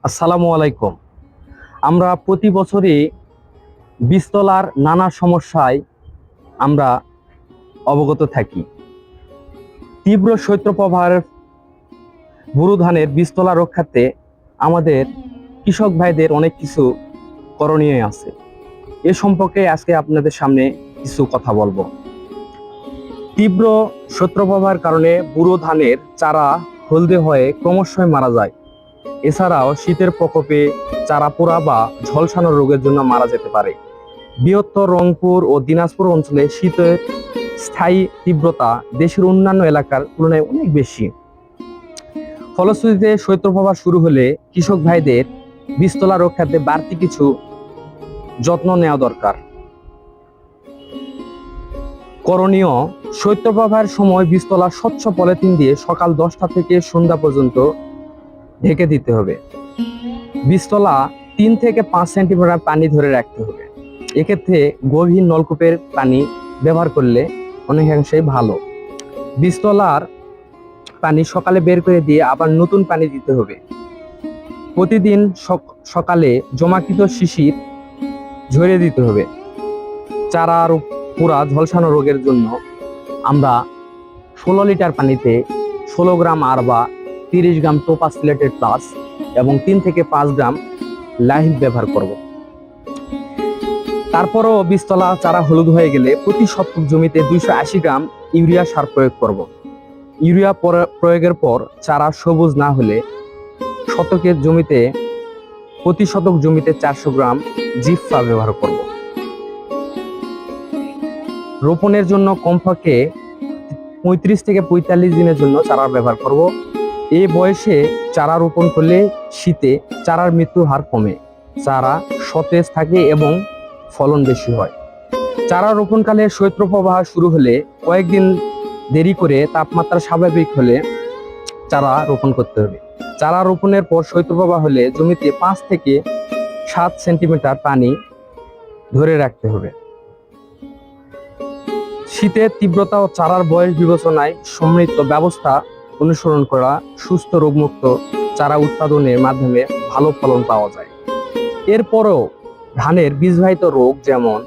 আসসালামু আলাইকুম। আমরা প্রতি বছরই বীজতলার নানা সমস্যায় আমরা অবগত থাকি। তীব্র শৈত্যপ্রবাহের বোরো ধানের বীজতলা রক্ষার্থে আমাদের কৃষক ভাইদের অনেক কিছু করণীয় আছে। এ সম্পর্কে আজকে আপনাদের সামনে কিছু কথা বলবো। তীব্র শৈত্যপ্রবাহের কারণে বোরো ধানের চারা হলদে হয়ে ক্রমশই মারা যায়। এছাড়াও শীতের প্রকোপে চারা পোড়া বা ঝলসানো রোগের জন্য মারা যেতে পারে। বৃহত্তর রংপুর ও দিনাজপুর অঞ্চলে শীতের স্থায়ী তীব্রতা দেশের অন্যান্য এলাকার তুলনায় অনেক বেশি। ফলশ্রুতিতে শৈত্যপ্রবাহ শুরু হলে কৃষক ভাইদের বীজতলা রক্ষার্থে বাড়তি কিছু যত্ন নেওয়া দরকার। করণীয়: শৈত্যপ্রবাহের সময় বীজতলা স্বচ্ছ পলিথিন দিয়ে সকাল 10টা থেকে সন্ধ্যা পর্যন্ত ঢেকে দিতে হবে। বীজতলা 3 থেকে 5 সেন্টিমিটার পানি ধরে রাখতে হবে। এক্ষেত্রে গভীর নলকূপের পানি ব্যবহার করলে অনেকাংশেই ভালো। বীজতলার পানি সকালে বের করে দিয়ে আবার নতুন পানি দিতে হবে। প্রতিদিন সকালে জমাকৃত শিশির ঝরিয়ে দিতে হবে। চারার পোড়া ঝলসানো রোগের জন্য আমরা 16 লিটার পানিতে 16 গ্রাম আরবা, 30 গ্রাম টোপা সিলেটেড প্লাস এবং 3 থেকে 5 গ্রাম লাইভ ব্যবহার করব। তারপরও বীজতলা চারা হলুদ হয়ে গেলে প্রতি শতক জমিতে 280 গ্রাম ইউরিয়া সার প্রয়োগ করব। ইউরিয়া প্রয়োগের পর চারা সবুজ না হলে প্রতি শতক জমিতে 400 গ্রাম জিপসা ব্যবহার করব। রোপণের জন্য কমপক্ষে 35 থেকে 45 দিনের জন্য চারা ব্যবহার করব। এই বয়সে চারা রোপণ করলে শীতে চারার মৃত্যুর হার কমে, চারা সতেজ থাকে এবং ফলন বেশি হয়। চারা রোপণকালে শৈত্যপ্রবাহ শুরু হলে কয়েকদিন দেরি করে তাপমাত্রা স্বাভাবিক হলে চারা রোপণ করতে হবে। চারা রোপণের পর শৈত্যপ্রবাহ হলে জমিতে 5 থেকে 7 সেন্টিমিটার পানি ধরে রাখতে হবে। শীতের তীব্রতা ও চারার বয়স বিবেচনায় সমন্বিত ব্যবস্থা অনুসরণ করা সুস্থ রোগমুক্ত চারা উৎপাদনের মাধ্যমে ভালো ফলন পাওয়া যায়। এরপরও ধানের বীজবাহিত রোগ যেমন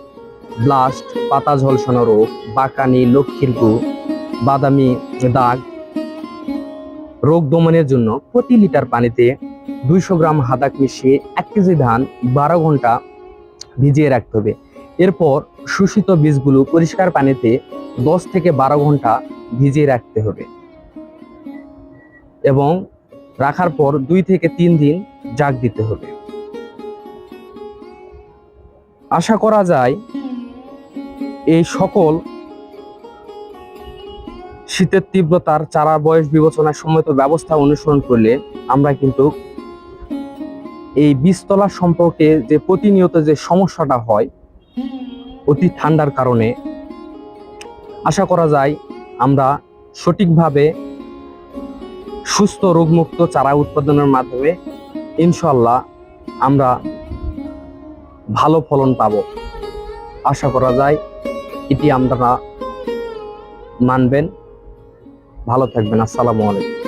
ব্লাস্ট, পাতা ঝলসানো রোগ, বাকানি, লক্ষ্মীর গু, বাদামি দাগ রোগ দমনের জন্য প্রতি লিটার পানিতে 200 গ্রাম হাদাক মিশিয়ে 1 কেজি ধান 12 ঘন্টা ভিজিয়ে রাখতে হবে। এরপর শোষিত বীজগুলো পরিষ্কার পানিতে 10 থেকে 12 ঘন্টা ভিজিয়ে রাখতে হবে এবং রাখার পর 2 থেকে 3 দিন জাগ দিতে হবে। আশা করা যায় এই সকল শীতের তীব্রতার চারা বয়স বিবেচনায় সম্মত ব্যবস্থা অনুসরণ করলে আমরা কিন্তু এই বীজতলা সম্পর্কে যে প্রতিনিয়ত যে সমস্যাটা হয় অতি ঠান্ডার কারণে, আশা করা যায় আমরা সঠিকভাবে সুস্থ রোগমুক্ত চারা উৎপাদনের মাধ্যমে ইনশাআল্লাহ আমরা ভালো ফলন পাবো। আশা করা যায় এটি আপনারা মানবেন। ভালো থাকবেন। আসসালামু আলাইকুম।